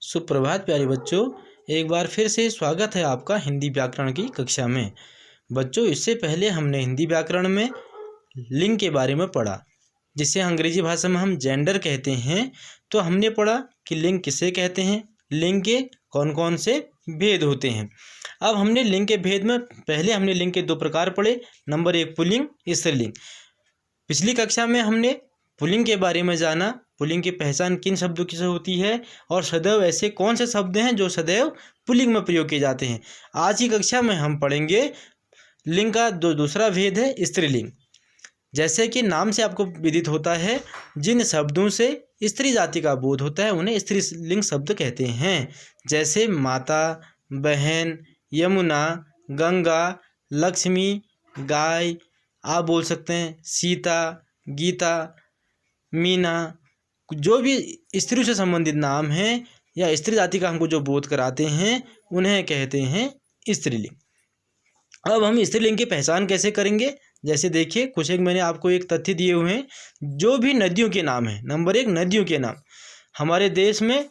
सुप्रभात प्यारे बच्चों, एक बार फिर से स्वागत है आपका हिंदी व्याकरण की कक्षा में। बच्चों, इससे पहले हमने हिंदी व्याकरण में लिंग के बारे में पढ़ा, जिसे अंग्रेजी भाषा में हम जेंडर कहते हैं। तो हमने पढ़ा कि लिंग किसे कहते हैं, लिंग के कौन कौन से भेद होते हैं। अब हमने लिंग के भेद में पहले हमने लिंग के दो प्रकार पढ़े। नंबर 1 पुल्लिंग, स्त्रीलिंग। पिछली कक्षा में हमने पुल्लिंग के बारे में जाना, पुल्लिंग की पहचान किन शब्दों की से होती है और सदैव ऐसे कौन से शब्द हैं जो सदैव पुल्लिंग में प्रयोग किए जाते हैं। आज की कक्षा में हम पढ़ेंगे लिंग का दूसरा भेद है स्त्रीलिंग। जैसे कि नाम से आपको विदित होता है, जिन शब्दों से स्त्री जाति का बोध होता है उन्हें स्त्रीलिंग शब्द कहते हैं। जैसे माता, बहन, यमुना, गंगा, लक्ष्मी, गाय, आप बोल सकते हैं सीता, गीता, मीना। जो भी स्त्रियों से संबंधित नाम हैं या स्त्री जाति का हमको जो बोध कराते हैं उन्हें कहते हैं स्त्रीलिंग। अब हम स्त्रीलिंग की पहचान कैसे करेंगे, जैसे देखिए कुछ एक मैंने आपको एक तथ्य दिए हुए हैं। जो भी नदियों के नाम हैं, नंबर 1 नदियों के नाम, हमारे देश में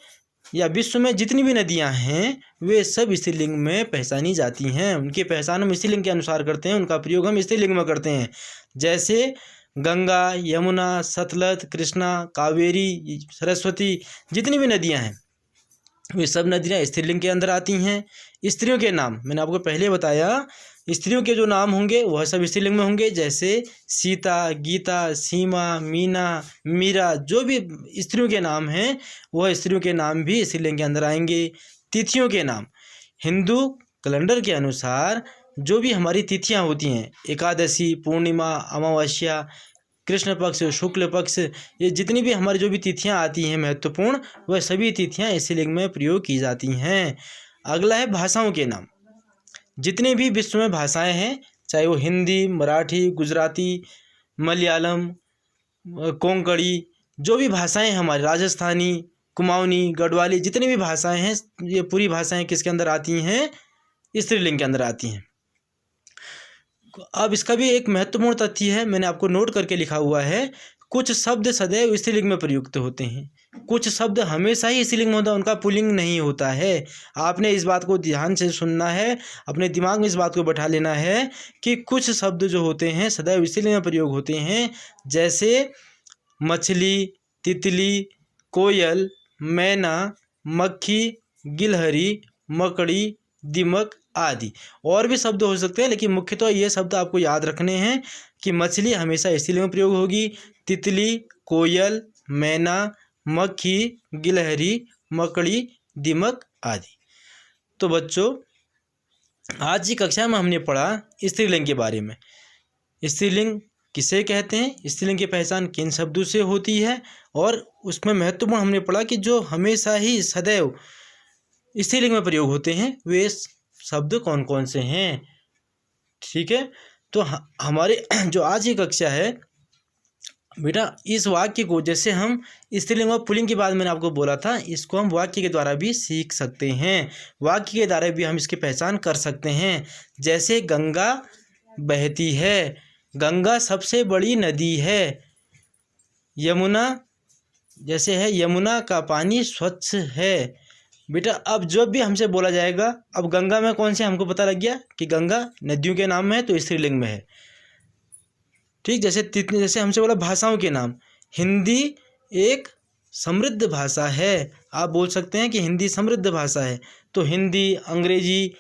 या विश्व में जितनी भी नदियां हैं वे सब स्त्रीलिंग में पहचानी जाती हैं। उनकी पहचान हम स्त्रीलिंग के अनुसार करते हैं, उनका प्रयोग हम स्त्रीलिंग में करते हैं। जैसे गंगा, यमुना, सतलज, कृष्णा, कावेरी, सरस्वती, जितनी भी नदियां हैं वे सब नदियां स्त्रीलिंग के अंदर आती हैं। स्त्रियों के नाम मैंने आपको पहले बताया, स्त्रियों के जो नाम होंगे वह सब स्त्रीलिंग में होंगे। जैसे सीता, गीता, सीमा, मीना, मीरा, जो भी स्त्रियों के नाम हैं वह स्त्रियों के नाम भी स्त्रीलिंग के अंदर आएंगे। तिथियों के नाम, हिंदू कैलेंडर के अनुसार जो भी हमारी तिथियां होती हैं, एकादशी, पूर्णिमा, अमावस्या, कृष्ण पक्ष, शुक्ल पक्ष, ये जितनी भी हमारी जो भी तिथियां आती हैं महत्वपूर्ण, वह सभी तिथियां स्त्रीलिंग में प्रयोग की जाती हैं। अगला है भाषाओं के नाम। जितने भी विश्व में भाषाएं हैं, चाहे वो हिंदी, मराठी, गुजराती, मलयालम, कोंकणी, जो भी भाषाएं हमारी, राजस्थानी, कुमाऊनी, गढ़वाली, जितनी भी भाषाएं हैं ये पूरी भाषाएं किसके अंदर आती हैं, स्त्रीलिंग के अंदर आती हैं। अब इसका भी एक महत्वपूर्ण तथ्य है, मैंने आपको नोट करके लिखा हुआ है। कुछ शब्द सदैव स्त्रीलिंग में प्रयुक्त होते हैं, कुछ शब्द हमेशा ही स्त्रीलिंग में होता है, उनका पुल्लिंग नहीं होता है। आपने इस बात को ध्यान से सुनना है, अपने दिमाग में इस बात को बैठा लेना है कि कुछ शब्द जो होते हैं सदैव स्त्रीलिंग में प्रयोग होते हैं। जैसे मछली, तितली, कोयल, मैना, मक्खी, गिलहरी, मकड़ी, दीमक आदि। और भी शब्द हो सकते हैं, लेकिन मुख्यतः ये शब्द आपको याद रखने हैं कि मछली हमेशा स्त्रीलिंग में प्रयोग होगी, तितली, कोयल, मैना, मक्खी, गिलहरी, मकड़ी, दीमक आदि। तो बच्चों, आज की कक्षा में हमने पढ़ा स्त्रीलिंग के बारे में। स्त्रीलिंग किसे कहते हैं, स्त्रीलिंग की पहचान किन शब्दों से होती है, और उसमें महत्वपूर्ण हमने पढ़ा कि जो हमेशा ही सदैव स्त्रीलिंग में प्रयोग होते हैं वे शब्द कौन कौन से हैं। ठीक है, तो हमारे जो आज की कक्षा है बेटा, इस वाक्य को जैसे हम स्त्रीलिंग और पुल्लिंग की बात मैंने आपको बोला था, इसको हम वाक्य के द्वारा भी सीख सकते हैं, वाक्य के द्वारा भी हम इसकी पहचान कर सकते हैं। जैसे गंगा बहती है, गंगा सबसे बड़ी नदी है। यमुना, जैसे है यमुना का पानी स्वच्छ है। बेटा, अब जब भी हमसे बोला जाएगा, अब गंगा में कौन से, हमको पता लग गया कि गंगा नदियों के नाम में है तो स्त्रीलिंग में है। ठीक, जैसे हमसे बोला भाषाओं के नाम, हिंदी एक समृद्ध भाषा है, आप बोल सकते हैं कि हिंदी समृद्ध भाषा है। तो हिंदी, अंग्रेजी,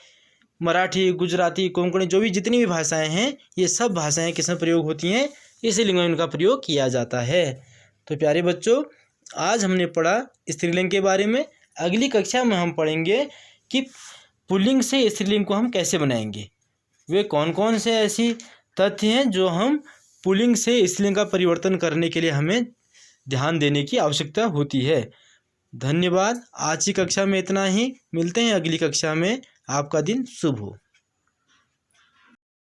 मराठी, गुजराती, कोंकणी, जो भी जितनी भी भाषाएं हैं ये सब भाषाएं किस में प्रयोग होती हैं, स्त्रीलिंग में इनका प्रयोग किया जाता है। तो प्यारे बच्चों, आज हमने पढ़ा स्त्रीलिंग के बारे में। अगली कक्षा में हम पढ़ेंगे कि पुल्लिंग से स्त्रीलिंग को हम कैसे बनाएंगे, वे कौन कौन से ऐसी तथ्य हैं जो हम पुल्लिंग से स्त्रीलिंग का परिवर्तन करने के लिए हमें ध्यान देने की आवश्यकता होती है। धन्यवाद। आज की कक्षा में इतना ही, मिलते हैं अगली कक्षा में। आपका दिन शुभ हो।